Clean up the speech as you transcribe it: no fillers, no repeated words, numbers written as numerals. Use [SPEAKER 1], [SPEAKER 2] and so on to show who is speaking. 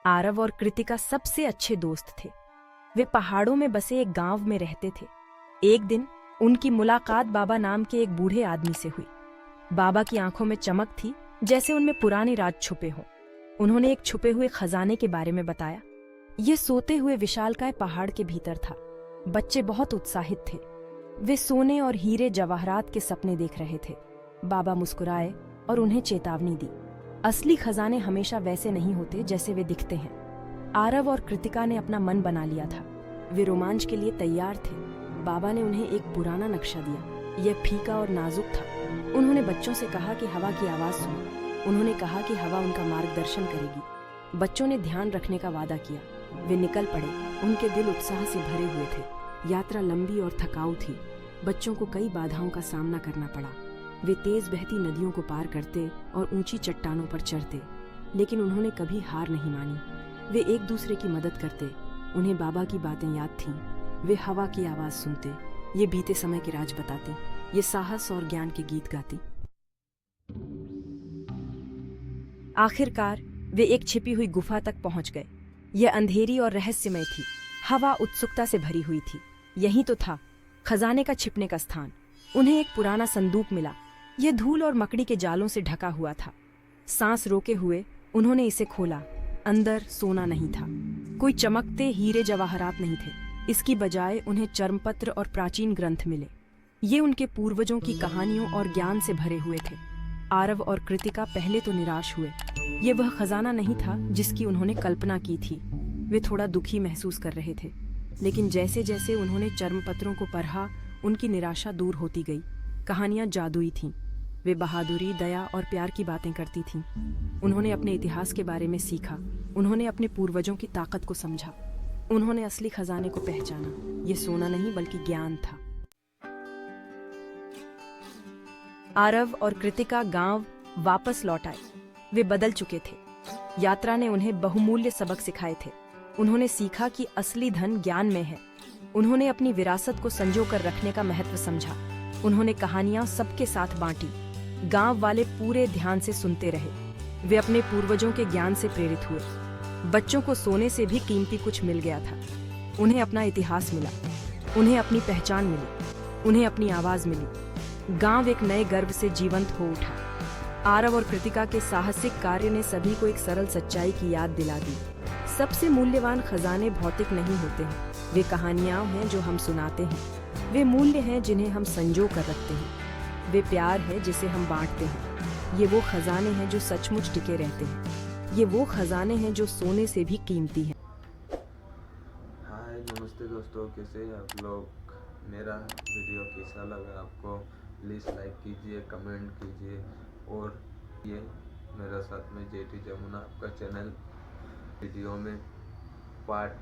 [SPEAKER 1] आरव और कृतिका सबसे अच्छे दोस्त थे। वे पहाड़ों में बसे एक गांव में रहते थे। एक दिन उनकी मुलाकात बाबा नाम के एक बूढ़े आदमी से हुई। बाबा की आंखों में चमक थी, जैसे उनमें पुराने राज छुपे हों। उन्होंने एक छुपे हुए खजाने के बारे में बताया। ये सोते हुए विशालकाय पहाड़ के भीतर था। बच्चे बहुत उत्साहित थे। वे सोने और हीरे जवाहरात के सपने देख रहे थे। बाबा मुस्कुराए और उन्हें चेतावनी दी। असली खजाने हमेशा वैसे नहीं होते जैसे वे दिखते हैं। आरव और कृतिका ने अपना मन बना लिया था। वे रोमांच के लिए तैयार थे। बाबा ने उन्हें एक पुराना नक्शा दिया। यह फीका और नाजुक था। उन्होंने बच्चों से कहा कि हवा की आवाज सुनो। उन्होंने कहा कि हवा उनका मार्गदर्शन करेगी। बच्चों ने ध्यान रखने का वादा किया। वे निकल पड़े। उनके दिल उत्साह से भरे हुए थे। यात्रा लंबी और थकाऊ थी। बच्चों को कई बाधाओं का सामना करना पड़ा। वे तेज बहती नदियों को पार करते और ऊंची चट्टानों पर चढ़ते, लेकिन उन्होंने कभी हार नहीं मानी। वे एक दूसरे की मदद करते। उन्हें बाबा की बातें याद थीं। वे हवा की आवाज सुनते, ये बीते समय के राज बताते, ये साहस और ज्ञान के गीत गाती। आखिरकार वे एक छिपी हुई गुफा तक पहुंच गए। यह अंधेरी और रहस्यमय थी। हवा उत्सुकता से भरी हुई थी। यही तो था खजाने का छिपने का स्थान। उन्हें एक पुराना संदूक मिला। यह धूल और मकड़ी के जालों से ढका हुआ था। सांस रोके हुए उन्होंने इसे खोला। अंदर सोना नहीं था। कोई चमकते हीरे जवाहरात नहीं थे। इसकी बजाय उन्हें चर्मपत्र और प्राचीन ग्रंथ मिले। ये उनके पूर्वजों की कहानियों और ज्ञान से भरे हुए थे। आरव और कृतिका पहले तो निराश हुए। ये वह खजाना नहीं था जिसकी उन्होंने कल्पना की थी। वे थोड़ा दुखी महसूस कर रहे थे, लेकिन जैसे जैसे उन्होंने चर्मपत्रों को पढ़ा, उनकी निराशा दूर होती गई। कहानियां जादुई थीं। वे बहादुरी, दया और प्यार की बातें करती थीं। उन्होंने अपने इतिहास के बारे में सीखा। उन्होंने अपने पूर्वजों की ताकत को समझा। उन्होंने असली खजाने को पहचाना। ये सोना नहीं बल्कि ज्ञान था। आरव और कृतिका गांव वापस लौट आए। वे बदल चुके थे। यात्रा ने उन्हें बहुमूल्य सबक सिखाए थे। उन्होंने सीखा कि असली धन ज्ञान में है। उन्होंने अपनी विरासत को संजो कर रखने का महत्व समझा। उन्होंने कहानियां सबके साथ बांटी। गांव वाले पूरे ध्यान से सुनते रहे। वे अपने पूर्वजों के ज्ञान से प्रेरित हुए। बच्चों को सोने से भी कीमती कुछ मिल गया था। उन्हें अपना इतिहास मिला। उन्हें अपनी पहचान मिली। उन्हें अपनी आवाज मिली। गांव एक नए गर्व से जीवंत हो उठा। आरव और कृतिका के साहसिक कार्य ने सभी को एक सरल सच्चाई की याद दिला दी। सबसे मूल्यवान खजाने भौतिक नहीं होते हैं। वे कहानियां हैं जो हम सुनाते हैं। वे मूल्य हैं जिन्हें हम संजो कर रखते हैं। वे प्यार है जिसे हम बांटते हैं। ये वो खजाने हैं जो सचमुच टिके रहते हैं। ये वो खजाने हैं जो सोने से भी कीमती हैं।
[SPEAKER 2] हाय नमस्ते दोस्तों, कैसे हैं आप लोग। मेरा वीडियो कैसा लगा आपको, प्लीज़ लाइक कीजिए, कमेंट कीजिए और ये मेरा साथ में जेटी जमुना आपका चैनल वीडियो में पार्ट